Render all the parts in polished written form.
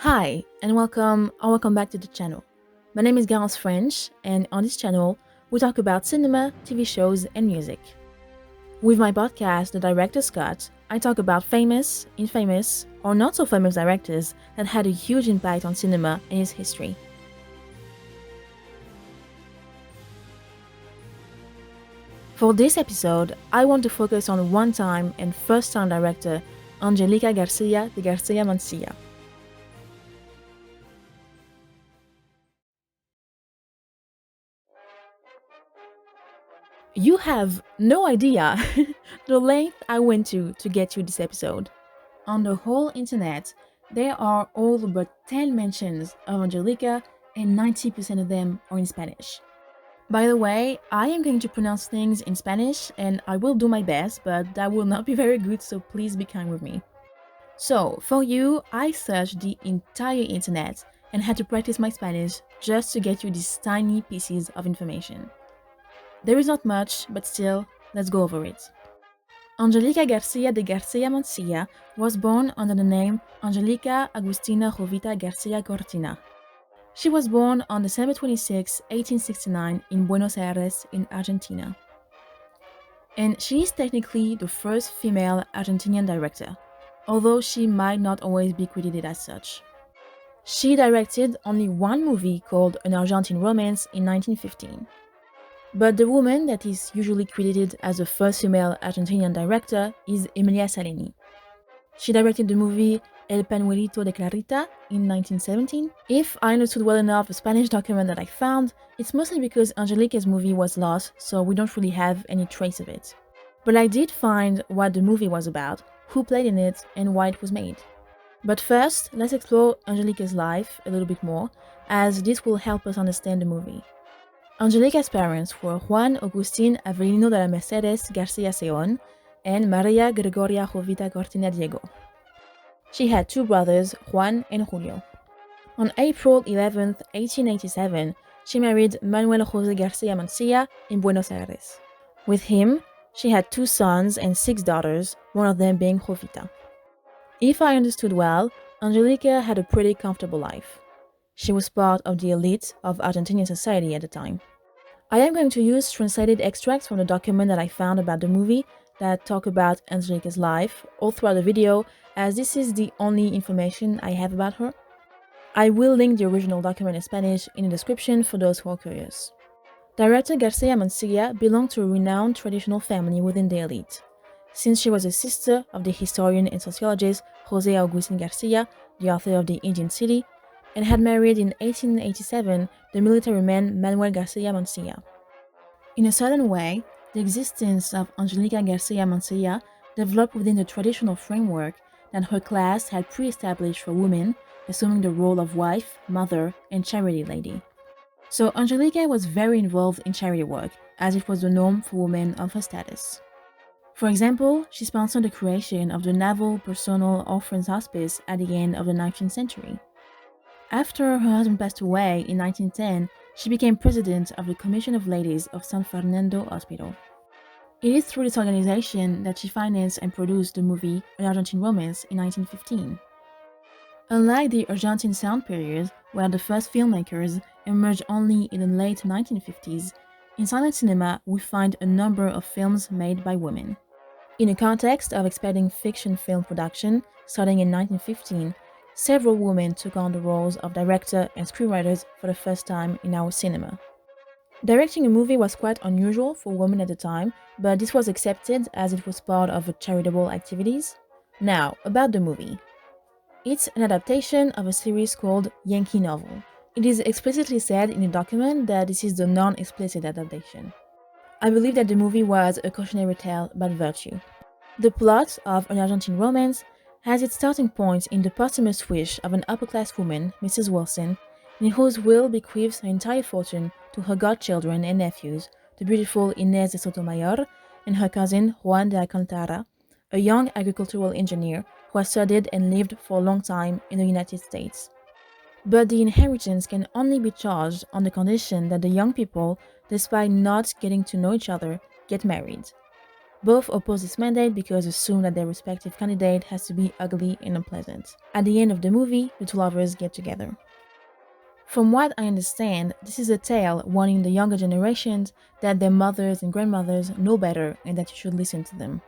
Hi, and welcome back to the channel. My name is Garance French, and on this channel, we talk about cinema, TV shows, and music. With my podcast, The Director's Cut, I talk about famous, infamous, or not so famous directors that had a huge impact on cinema and its history. For this episode, I want to focus on one-time and first-time director Angelica Garcia de Garcia Mancilla. You have no idea the length I went to get to this episode. On the whole internet, there are all but 10 mentions of Angelica, and 90% of them are in Spanish. By the way, I am going to pronounce things in Spanish and I will do my best, but that will not be very good, so please be kind with me. So, for you, I searched the entire internet and had to practice my Spanish just to get you these tiny pieces of information. There is not much, but still, let's go over it. Angelica Garcia de Garcia Mancilla was born under the name Angelica Agustina Jovita Garcia Cortina. She was born on December 26, 1869 in Buenos Aires in Argentina. And she is technically the first female Argentinian director, although she might not always be credited as such. She directed only one movie called An Argentine Romance in 1915. But the woman that is usually credited as the first female Argentinian director is Emilia Saleni. She directed the movie El Pañuelito de Clarita in 1917. If I understood well enough the Spanish document that I found, it's mostly because Angelica's movie was lost, so we don't really have any trace of it. But I did find what the movie was about, who played in it, and why it was made. But first, let's explore Angelica's life a little bit more, as this will help us understand the movie. Angelica's parents were Juan Agustin Avelino de la Mercedes Garcia Seon and Maria Gregoria Jovita Cortina Diego. She had two brothers, Juan and Julio. On April 11, 1887, she married Manuel José Garcia Mancilla in Buenos Aires. With him, she had two sons and six daughters, one of them being Jovita. If I understood well, Angelica had a pretty comfortable life. She was part of the elite of Argentinian society at the time. I am going to use translated extracts from the document that I found about the movie that talk about Angelica's life all throughout the video, as this is the only information I have about her. I will link the original document in Spanish in the description for those who are curious. Director Garcia Mancilla belonged to a renowned traditional family within the elite, since she was a sister of the historian and sociologist José Agustín García, the author of The Indian City, and had married in 1887 the military man Manuel Garcia Mancilla. In a certain way, the existence of Angelica Garcia Mancilla developed within the traditional framework that her class had pre-established for women, assuming the role of wife, mother, and charity lady. So Angelica was very involved in charity work, as it was the norm for women of her status. For example, she sponsored the creation of the Naval Personal Orphans Hospice at the end of the 19th century. After her husband passed away in 1910, she became president of the Commission of Ladies of San Fernando Hospital. It is through this organization that she financed and produced the movie An Argentine Romance in 1915. Unlike the Argentine Sound period, where the first filmmakers emerged only in the late 1950s, in silent cinema we find a number of films made by women. In a context of expanding fiction film production, starting in 1915, several women took on the roles of director and screenwriters for the first time in our cinema. Directing a movie was quite unusual for women at the time, but this was accepted as it was part of charitable activities. Now, about the movie. It's an adaptation of a series called Yankee Novel. It is explicitly said in the document that this is the non-explicit adaptation. I believe that the movie was a cautionary tale about virtue. The plot of An Argentine Romance has its starting point in the posthumous wish of an upper-class woman, Mrs. Wilson, in whose will bequeaths her entire fortune to her godchildren and nephews, the beautiful Inés de Sotomayor and her cousin Juan de Alcantara, a young agricultural engineer who has studied and lived for a long time in the United States. But the inheritance can only be charged on the condition that the young people, despite not getting to know each other, get married. Both oppose this mandate because they assume that their respective candidate has to be ugly and unpleasant. At the end of the movie, the two lovers get together. From what I understand, this is a tale warning the younger generations that their mothers and grandmothers know better and that you should listen to them.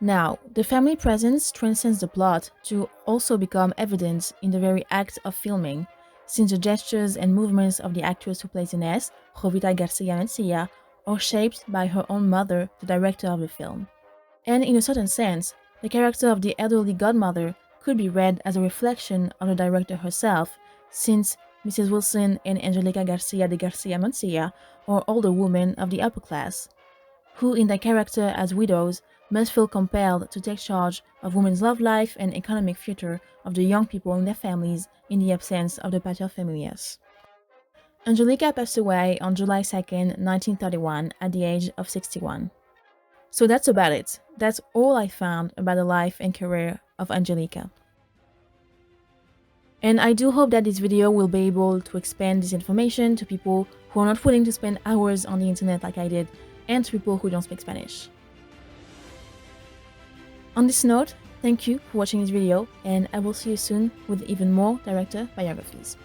Now, the family presence transcends the plot to also become evident in the very act of filming, since the gestures and movements of the actress who plays Ines, Jovita Garcia Mencia, are shaped by her own mother, the director of the film. And in a certain sense, the character of the elderly godmother could be read as a reflection of the director herself, since Mrs. Wilson and Angelica Garcia de Garcia Mencia are older women of the upper class, who in their character as widows must feel compelled to take charge of women's love life and economic future of the young people in their families in the absence of the paterfamilias. Angelica passed away on July 2nd, 1931 at the age of 61. So that's about it. That's all I found about the life and career of Angelica. And I do hope that this video will be able to expand this information to people who are not willing to spend hours on the internet like I did, and to people who don't speak Spanish. On this note, thank you for watching this video, and I will see you soon with even more director biographies.